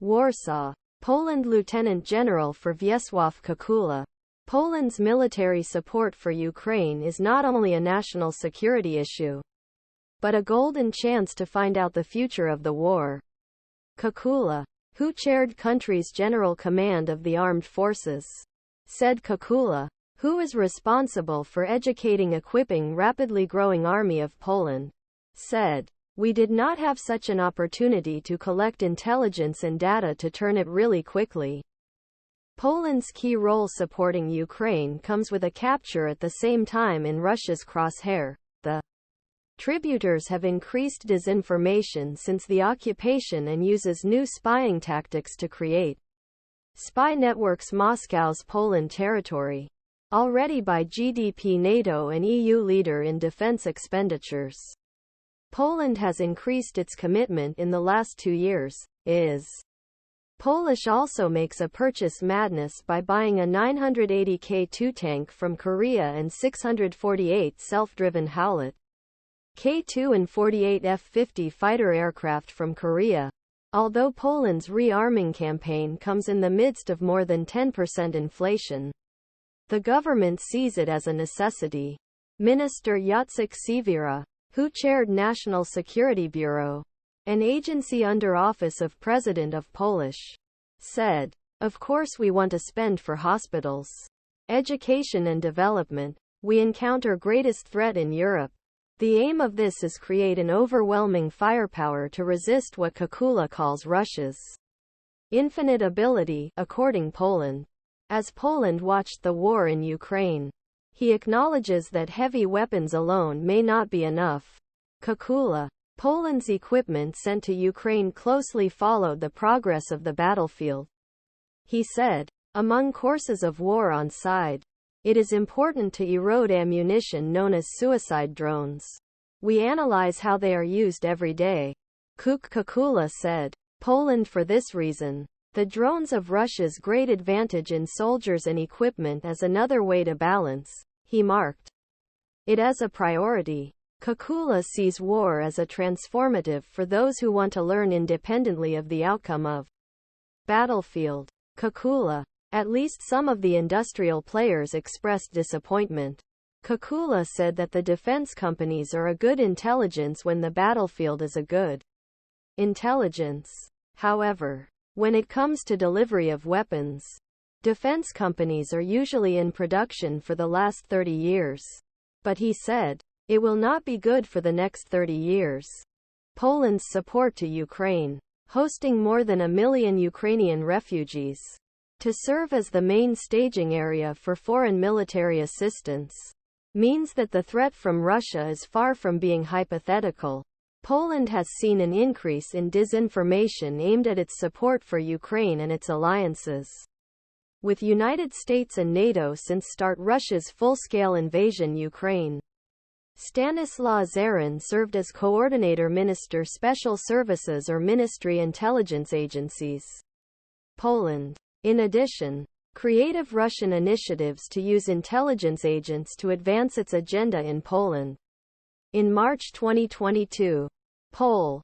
Warsaw, Poland. Lieutenant General for Wiesław Kukula. Poland's military support for Ukraine is not only a national security issue, but a golden chance to find out the future of the war. Kukula, who chaired country's General Command of the Armed Forces, said Kukula, who is responsible for educating equipping rapidly growing army of Poland, said, "We did not have such an opportunity to collect intelligence and data to turn it really quickly." Poland's key role supporting Ukraine comes with a capture at the same time in Russia's crosshair. The tributors have increased disinformation since the occupation and uses new spying tactics to create spy networks. Moscow's Poland territory, already by GDP NATO and EU leader in defense expenditures, Poland has increased its commitment in the last 2 years. Polish also makes a purchase madness by buying a 980 K2 tank from Korea and 648 self-driven Howlet K2 and 48 F-50 fighter aircraft from Korea, although Poland's rearming campaign comes in the midst of more than 10% inflation. The government sees it as a necessity. Minister Jacek Siewierka, who chaired National Security Bureau, an agency under Office of President of Polish, said, "Of course we want to spend for hospitals, education and development. We encounter greatest threat in Europe. The aim of this is create an overwhelming firepower to resist what Kukula calls Russia's infinite ability," according Poland. As Poland watched the war in Ukraine, he acknowledges that heavy weapons alone may not be enough. Kukula, Poland's equipment sent to Ukraine closely followed the progress of the battlefield. He said, "Among courses of war on side, it is important to erode ammunition known as suicide drones. We analyze how they are used every day." Kukula said, "Poland for this reason. The drones of Russia's great advantage in soldiers and equipment as another way to balance." He marked it as a priority. Kukula sees war as a transformative for those who want to learn independently of the outcome of battlefield. Kukula, at least some of the industrial players expressed disappointment. Kukula said that the defense companies are a good intelligence when the battlefield is a good intelligence. However, when it comes to delivery of weapons, defense companies are usually in production for the last 30 years. But he said, it will not be good for the next 30 years. Poland's support to Ukraine, hosting more than 1 million Ukrainian refugees, to serve as the main staging area for foreign military assistance, means that the threat from Russia is far from being hypothetical. Poland has seen an increase in disinformation aimed at its support for Ukraine and its alliances with United States and NATO since start Russia's full-scale invasion Ukraine. Stanislaw Zarin served as Coordinator Minister Special Services or Ministry Intelligence Agencies. Poland, in addition, creative Russian initiatives to use intelligence agents to advance its agenda in Poland. In March 2022, Pol.